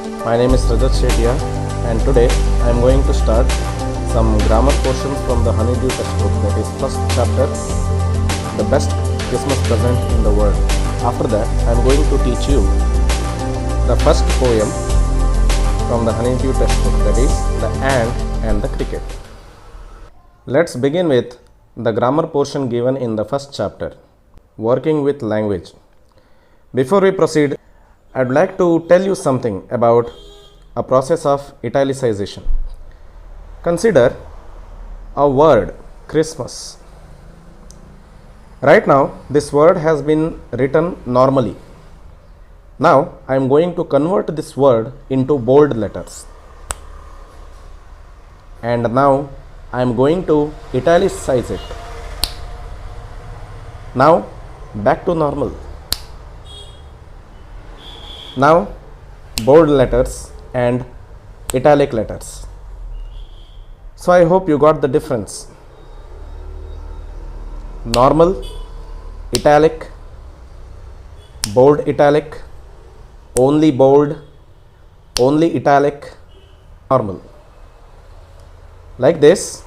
My name is Rajat Shettia and today I am going to start some grammar portions from the Honeydew textbook, that is first chapter, the best Christmas present in the world. After that I am going to teach you the first poem from the Honeydew textbook, that is the ant and the cricket. Let's begin with the grammar portion given in the first chapter, working with language. Before we proceed, I'd like to tell you something about a process of italicization. Consider a word, Christmas. Right now, this word has been written normally. Now, I am going to convert this word into bold letters. And now, I am going to italicize it. Now, back to normal. Now, bold letters and italic letters. So, I hope you got the difference. Normal, italic, bold italic, only bold, only italic, normal. Like this.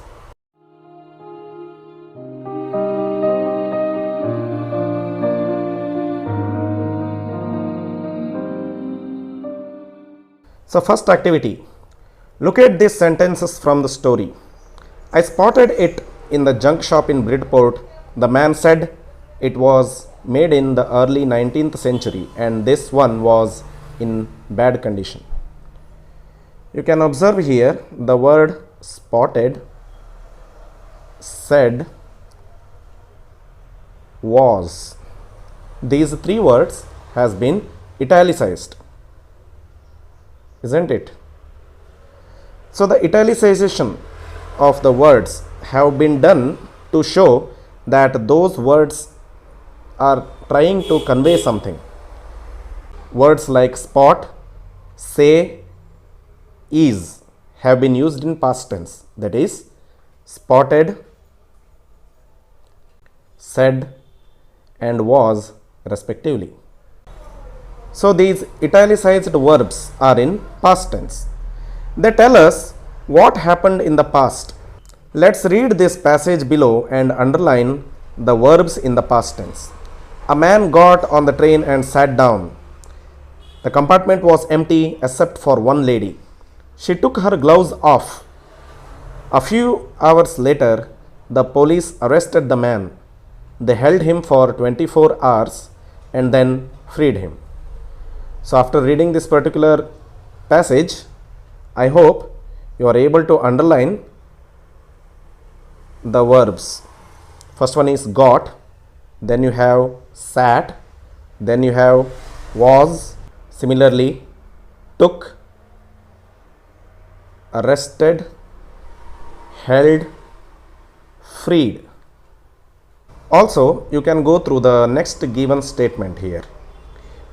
So first activity, look at these sentences from the story. I spotted it in the junk shop in Bridport. The man said it was made in the early 19th century and this one was in bad condition. You can observe here the word spotted, said, was. These three words has been italicized. Isn't it? So the italicization of the words have been done to show that those words are trying to convey something. Words like spot, say, is have been used in past tense, that is spotted, said and was respectively. So these italicized verbs are in past tense. They tell us what happened in the past. Let's read this passage below and underline the verbs in the past tense. A man got on the train and sat down. The compartment was empty except for one lady. She took her gloves off. A few hours later, the police arrested the man. They held him for 24 hours and then freed him. So after reading this particular passage, I hope you are able to underline the verbs. First one is got, then you have sat, then you have was, similarly took, arrested, held, freed. Also, you can go through the next given statement here.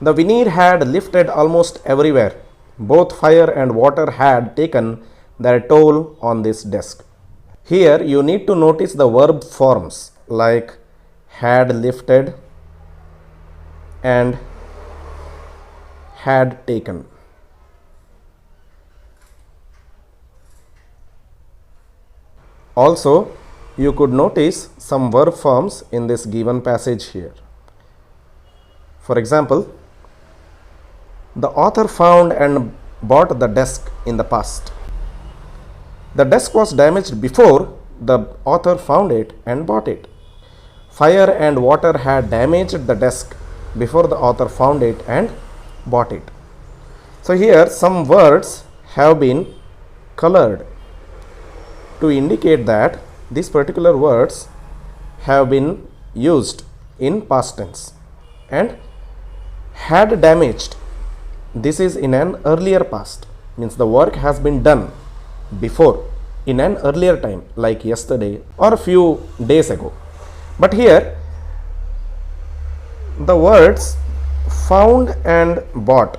The veneer had lifted almost everywhere. Both fire and water had taken their toll on this desk. Here you need to notice the verb forms like had lifted and had taken. Also, you could notice some verb forms in this given passage here. For example, the author found and bought the desk in the past. The desk was damaged before the author found it and bought it. Fire and water had damaged the desk before the author found it and bought it. So here some words have been colored to indicate that these particular words have been used in past tense. And had damaged, this is in an earlier past, means the work has been done before in an earlier time like yesterday or a few days ago. But here the words found and bought,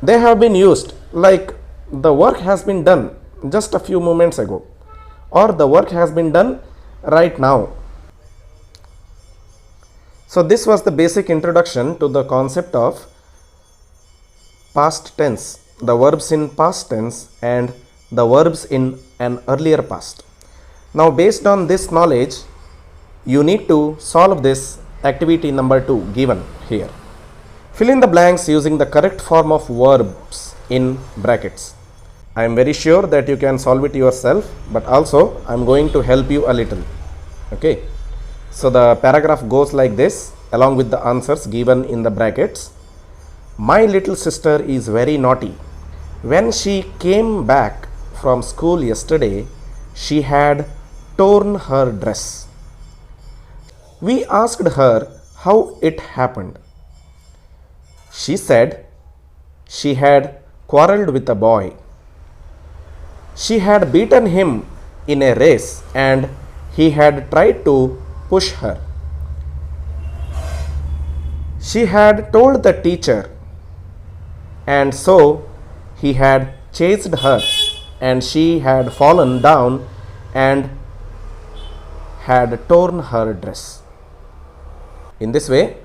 they have been used like the work has been done just a few moments ago or the work has been done right now. So this was the basic introduction to the concept of past tense the verbs in past tense and the verbs in an earlier past. Now based on this knowledge, you need to solve this activity number 2 given here. Fill in the blanks using the correct form of verbs in brackets. I am very sure that you can solve it yourself, but also I am going to help you a little. Okay. So the paragraph goes like this along with the answers given in the brackets. My little sister is very naughty. When she came back from school yesterday, she had torn her dress. We asked her how it happened. She said she had quarreled with a boy. She had beaten him in a race and he had tried to push her. She had told the teacher, and so he had chased her and she had fallen down and had torn her dress. In this way,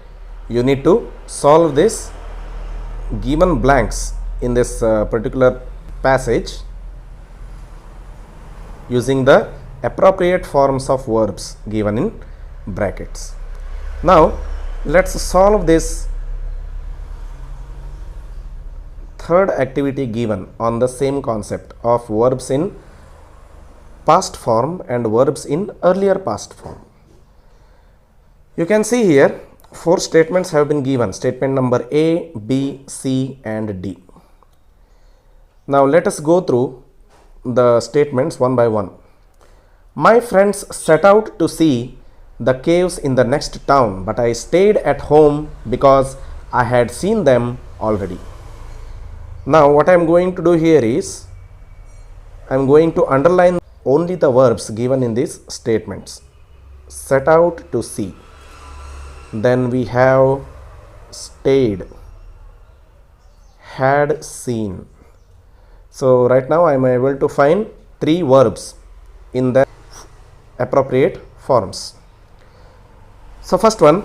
you need to solve this given blanks in this particular passage using the appropriate forms of verbs given in brackets. Now, let's solve this third activity given on the same concept of verbs in past form and verbs in earlier past form. You can see here 4 statements have been given. Statement number A, B, C and D. Now let us go through the statements one by one. My friends set out to see the caves in the next town, but I stayed at home because I had seen them already. Now what I am going to do here is I am going to underline only the verbs given in these statements. Set out to see. Then we have stayed, had seen. So right now I am able to find 3 verbs in the appropriate forms. So first one,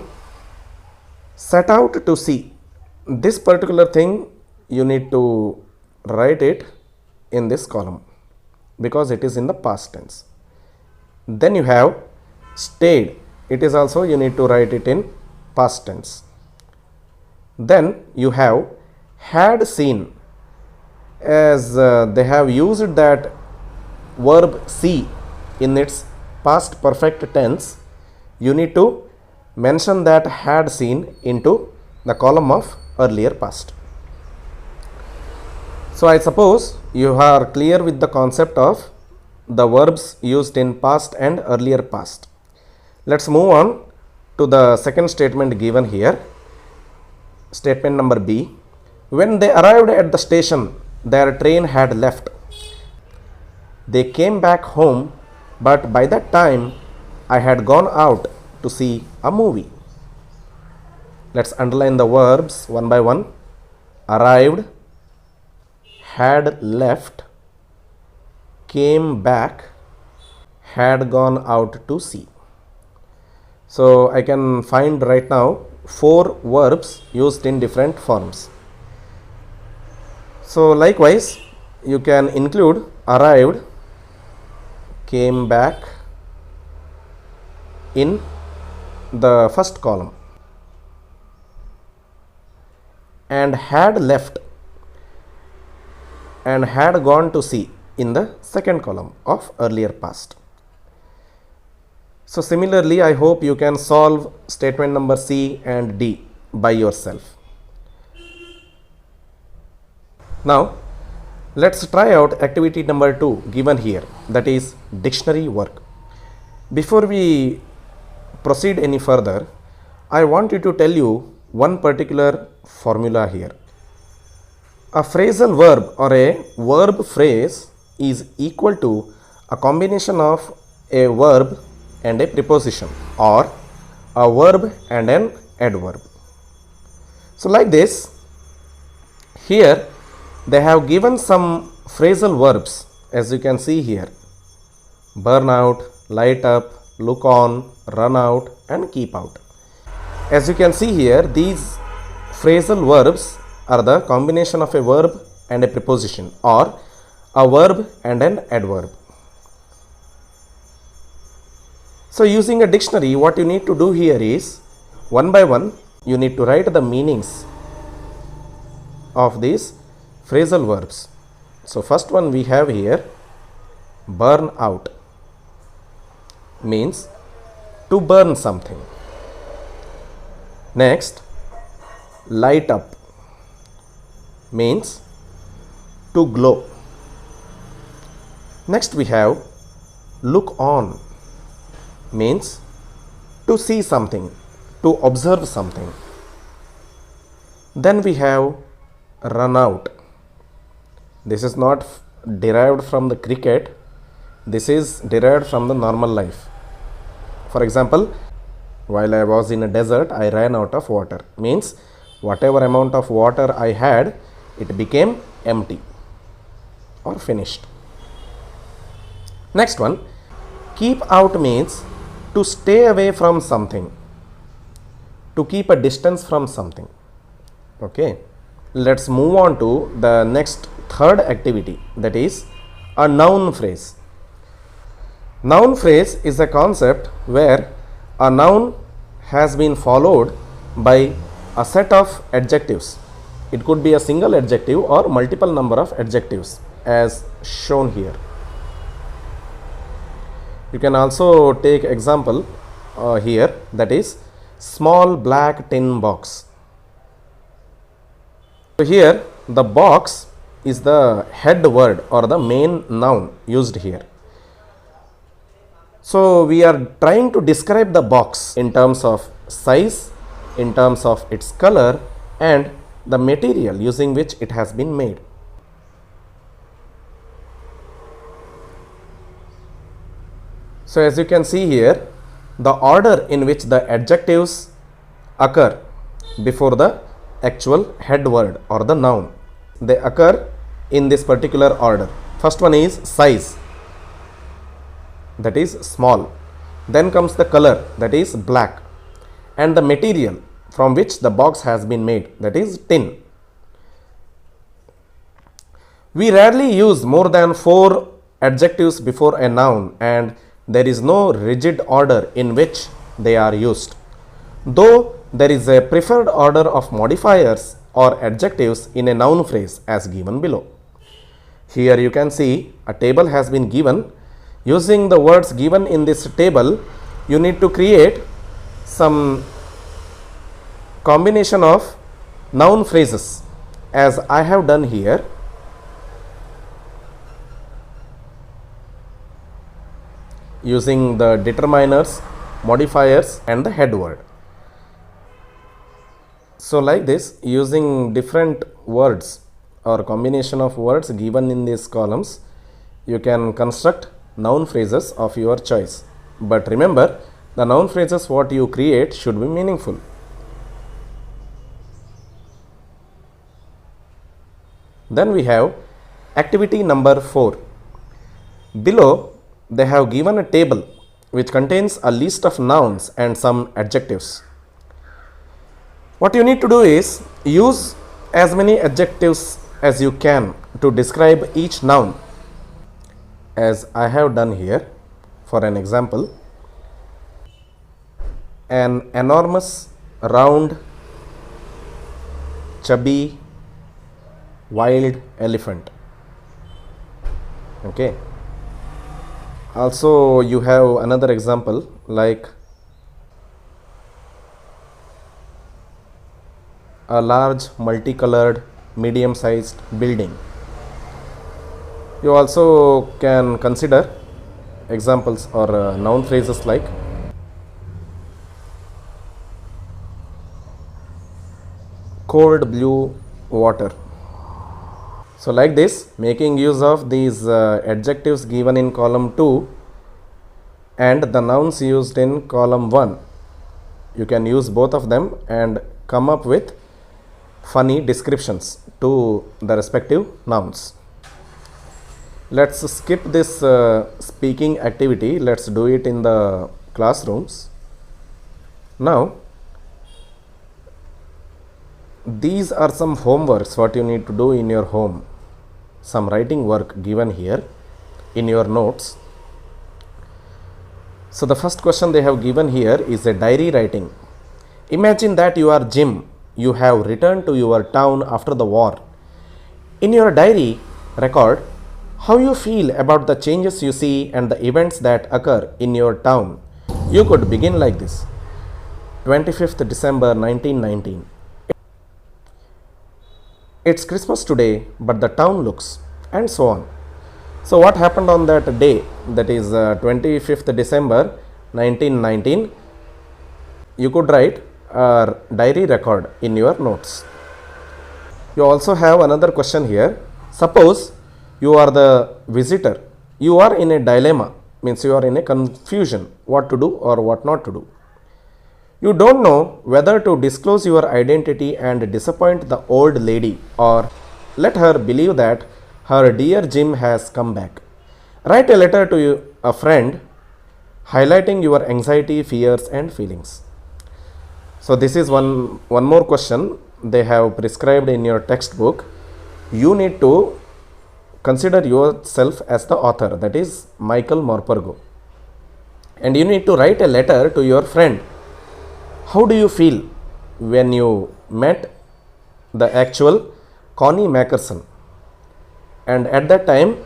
set out to see. This particular thing you need to write it in this column because it is in the past tense. Then you have stayed. It is also you need to write it in past tense. Then you have had seen. As they have used that verb see in its past perfect tense, you need to mention that had seen into the column of earlier past. So I suppose you are clear with the concept of the verbs used in past and earlier past. Let's move on to the second statement given here. Statement number B. When they arrived at the station, their train had left. They came back home, but by that time I had gone out to see a movie. Let's underline the verbs one by one. Arrived, had left, came back, had gone out to see. So I can find right now 4 verbs used in different forms. So likewise, you can include arrived, came back in the first column and had left and had gone to see in the second column of earlier past. So similarly, I hope you can solve statement number C and D by yourself. Now, let's try out activity number 2 given here, that is dictionary work. Before we proceed any further, I want you to tell you one particular formula here. A phrasal verb or a verb phrase is equal to a combination of a verb and a preposition or a verb and an adverb. So like this, here they have given some phrasal verbs as you can see here. Burn out, light up, look on, run out and keep out. As you can see here, these phrasal verbs are the combination of a verb and a preposition, or a verb and an adverb. So using a dictionary, what you need to do here is, one by one, you need to write the meanings of these phrasal verbs. So first one we have here, burn out, means to burn something. Next, light up, means to glow. Next we have look on, means to see something, to observe something. Then we have run out. This is not derived from the cricket, this is derived from the normal life. For example, while I was in a desert, I ran out of water, means whatever amount of water I had, it became empty or finished. Next one, keep out means to stay away from something, to keep a distance from something. Okay, let's move on to the next third activity, that is a noun phrase. Noun phrase is a concept where a noun has been followed by a set of adjectives. It could be a single adjective or multiple number of adjectives as shown here. You can also take example here, that is small black tin box. So here the box is the head word or the main noun used here. So we are trying to describe the box in terms of size, in terms of its color, and the material using which it has been made. So as you can see here, the order in which the adjectives occur before the actual head word or the noun, they occur in this particular order. First one is size, that is small. Then comes the color, that is black, and the material from which the box has been made, that is tin. We rarely use more than 4 adjectives before a noun, and there is no rigid order in which they are used, though there is a preferred order of modifiers or adjectives in a noun phrase as given below. Here you can see a table has been given. Using the words given in this table, you need to create some combination of noun phrases as I have done here. Using the determiners, modifiers and the head word. So like this, using different words or combination of words given in these columns, you can construct noun phrases of your choice. But remember, the noun phrases what you create should be meaningful. Then we have activity number 4. Below, they have given a table which contains a list of nouns and some adjectives. What you need to do is use as many adjectives as you can to describe each noun, as I have done here. For an example, an enormous, round, chubby, wild elephant. Okay. Also you have another example like a large multicolored medium sized building. You also can consider examples or noun phrases like cold blue water. So like this, making use of these adjectives given in column 2 and the nouns used in column 1, you can use both of them and come up with funny descriptions to the respective nouns. Let's skip this speaking activity. Let's do it in the classrooms. Now, these are some homeworks what you need to do in your home. some writing work given here in your notes. So the first question they have given here is a diary writing. Imagine that you are Jim. You have returned to your town after the war. In your diary, record how you feel about the changes you see and the events that occur in your town. You could begin like this. 25th December 1919. It's Christmas today, but the town looks, and so on. So what happened on that day, that is 25th December 1919? You could write a diary record in your notes. You also have another question here. Suppose you are the visitor. You are in a dilemma, means you are in a confusion what to do or what not to do. You don't know whether to disclose your identity and disappoint the old lady or let her believe that her dear Jim has come back. Write a letter to a friend highlighting your anxiety, fears and feelings. So this is one more question they have prescribed in your textbook. You need to consider yourself as the author, that is Michael Morpurgo, and you need to write a letter to your friend. How do you feel when you met the actual Connie Mackerson? And at that time,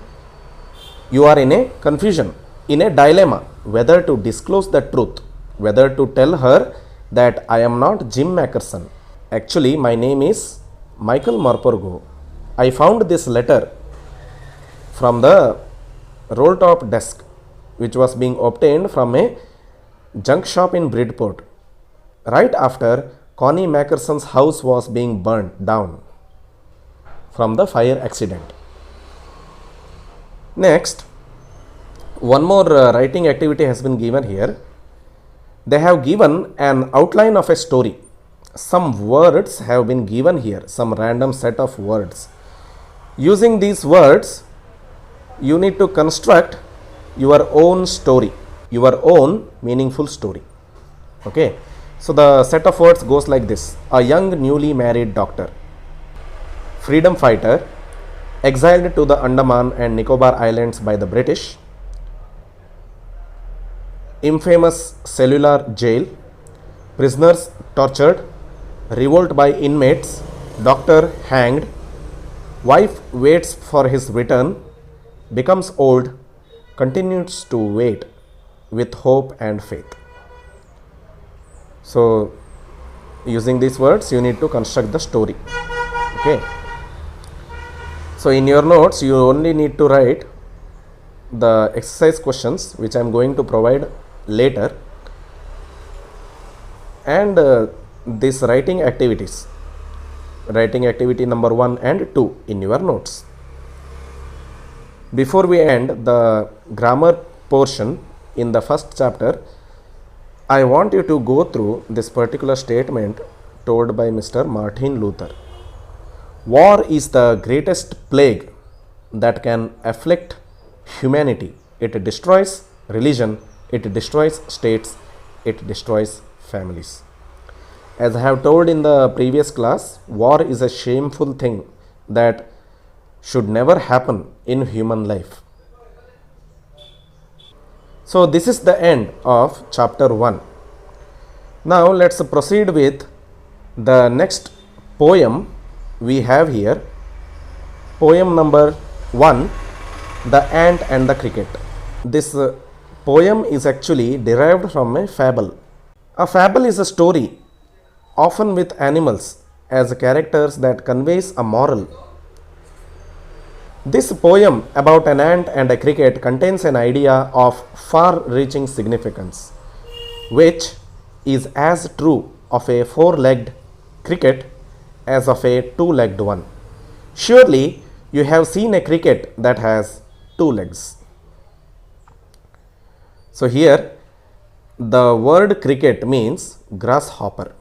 you are in a confusion, in a dilemma, whether to disclose the truth, whether to tell her that I am not Jim Mackerson. Actually, my name is Michael Morpurgo. I found this letter from the roll top desk, which was being obtained from a junk shop in Bridport, right after Connie Mackerson's house was being burnt down from the fire accident. Next, one more writing activity has been given here. They have given an outline of a story. Some words have been given here, some random set of words. Using these words, you need to construct your own story, your own meaningful story. Okay. So the set of words goes like this. A young newly married doctor, freedom fighter, exiled to the Andaman and Nicobar Islands by the British, infamous cellular jail, prisoners tortured, revolt by inmates, doctor hanged, wife waits for his return, becomes old, continues to wait with hope and faith. So using these words, you need to construct the story. Okay. So in your notes, you only need to write the exercise questions, which I am going to provide later, and these writing activities, writing activity number 1 and 2 in your notes. Before we end the grammar portion in the first chapter, I want you to go through this particular statement told by Mr. Martin Luther. War is the greatest plague that can afflict humanity. It destroys religion, it destroys states, it destroys families. As I have told in the previous class, war is a shameful thing that should never happen in human life. So this is the end of chapter 1. Now let's proceed with the next poem we have here. Poem number 1, The Ant and the Cricket. This poem is actually derived from a fable. A fable is a story, often with animals as characters, that conveys a moral. This poem about an ant and a cricket contains an idea of far-reaching significance, which is as true of a four-legged cricket as of a two-legged one. Surely you have seen a cricket that has two legs. So here the word cricket means grasshopper.